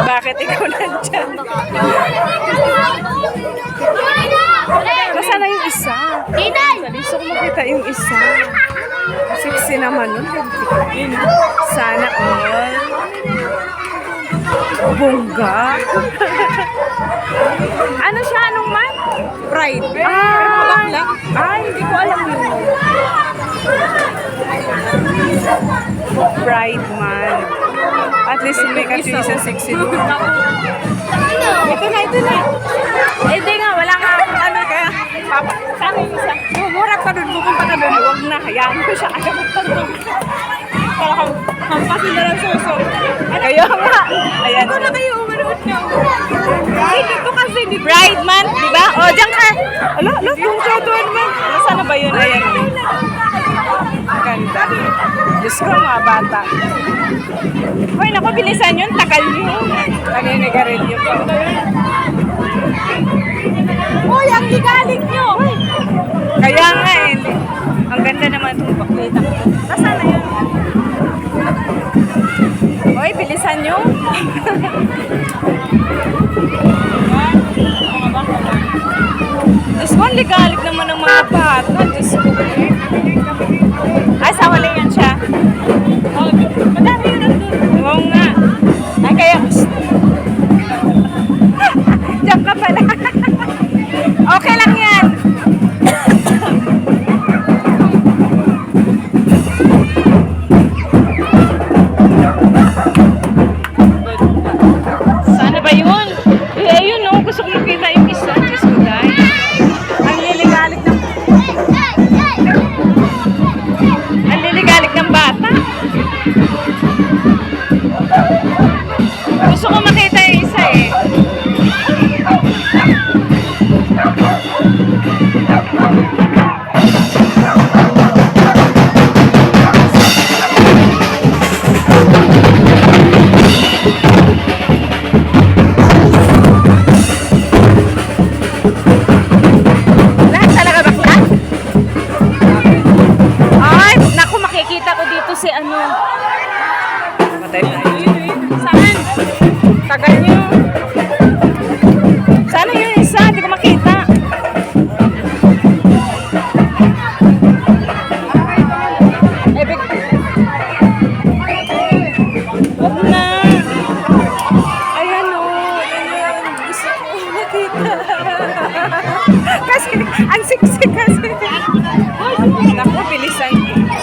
Bakit ikaw nandyan? Nasaan na yung isa? Gusto ko makita yung isa. Sexy naman nun. Sana all. Bongga. Ano siya? Anong man? Pride. Hindi ko alam yun. Pride man. At least may kasi sexy doon. Ito na. Hindi nga, wala nga akong ano kaya. Papa, sana yung isa. Mumurap ka doon, pupunta ka doon. Huwag na, hayaan ko siya. Ayaw mo ka doon. Para hampasin na lang suso. Kayo nga. Ayan. Ito na kayo, umanood na. Ito kasi, di Pride man, di ba? O, dyan ka. Ala, yung tutuan man. Nasaan na ba yun? Ayan. Ganda. Diyos ko, mga bata. Hoy, naku, bilisan yun. Takal yun. Naninigarilyo pa. Hoy, ang ligalig nyo! Kaya nga eh. Ang ganda naman itong baklita. Nasaan na yun? Hoy, bilisan nyo. Diyos ko, ang ligalig naman ng mga bata. Diyos ko. Ay, sawali yan siya. Madami yun ang doon. Oo nga. Ay, kaya... Diyan ka pala. Okay lang yan. Sana ba yun? Eh, ayun no. Gusto ko makita yung isa. Diyos ko, dahil. Ang liligalig ng... Ang liligalig ng bata. Gusto ko makita yung isa eh. Lahat talaga bakla? Ay, naku, makikita ko dito si ano. Matay na. Saan? Tagal nyo. Sana yun isa, hindi ko makita. Huwag na. Ayan o. Ayan. Gusto ko makita. Kasi, ang siksi kasi. Naku, bilisan.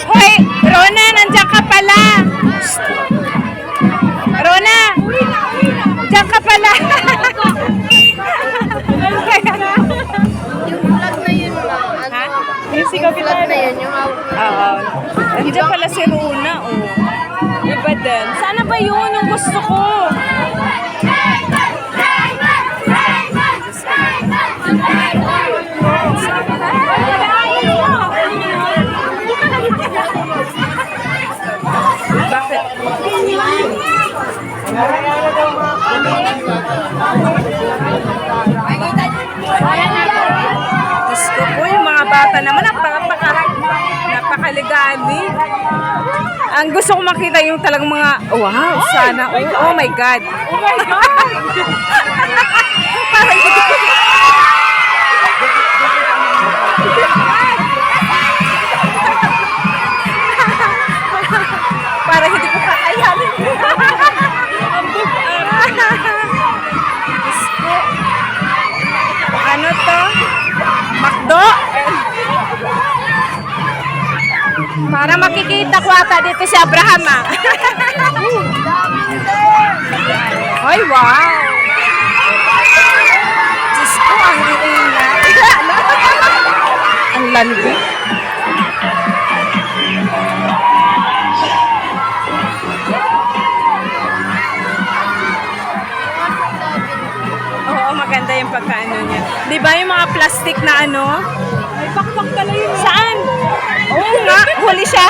Hoy, Rona, nandiyan ka pala. Rona, diyan ka pala. Yung vlog na yun lang. Ha? Yung sigaw Vlog na yun, yung Oo. Nandiyan pala si Rona, oh. Iba din. Sana ba yun yung gusto ko? Bakit? Diyos ko po, yung mga bata naman, napakaligali. Ang gusto ko makita yung talagang mga, wow, sana, oh my God. Oh my God. Parang hindi ko. Parang hindi ko kakayanin. Diyos ko. Ano to? Makdo? Para makikita ko ata dito si Abraham ah. Ay, wow! Diyos ko, ang iingay. Ang landi. Oo, maganda yung pagkaano niya. Di ba yung mga plastic na ano? May pakpak pala yun. Saan? Oo nga, huli siya.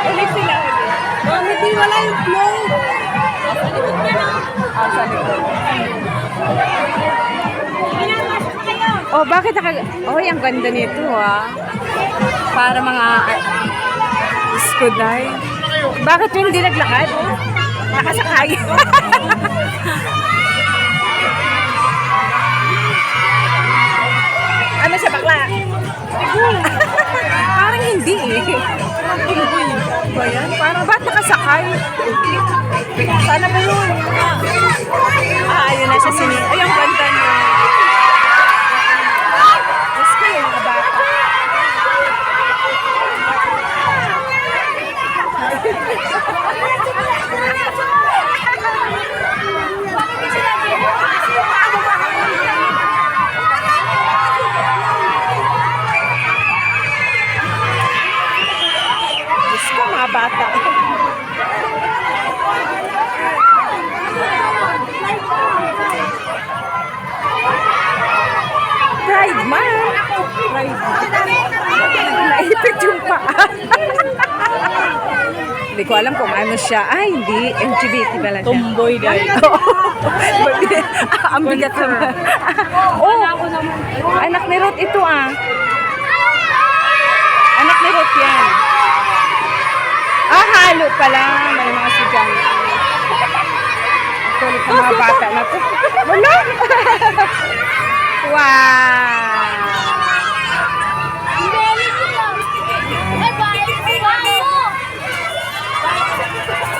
Huli sila. Oh, hindi wala yung float. Sa likod ka na. Sa likod. Oh, bakit oh, ang ganda nito ah. Para mga skuday. Bakit yun hindi naglakad? Nakasakay. Ano siya, bakla? Parang hindi eh. Ba yan? Parang ba't nakasakay? Sana ba yun? Ayun na siya sini. Ay, ang ganda niya. Diyos ko yung mga bata. Diyos ko, mga bata. Pride man. Pride man. Naipit yung paa. Hindi ko alam kung ano siya. Ay, hindi. LGBT pala siya. Tomboy dahil. Ang bigat naman. Oh, anak ni Ruth ito ah. Anak ni Ruth yan. Ah, halo pala. May mga estudyante. Kulit ng mga bata na to. Wala. Wow.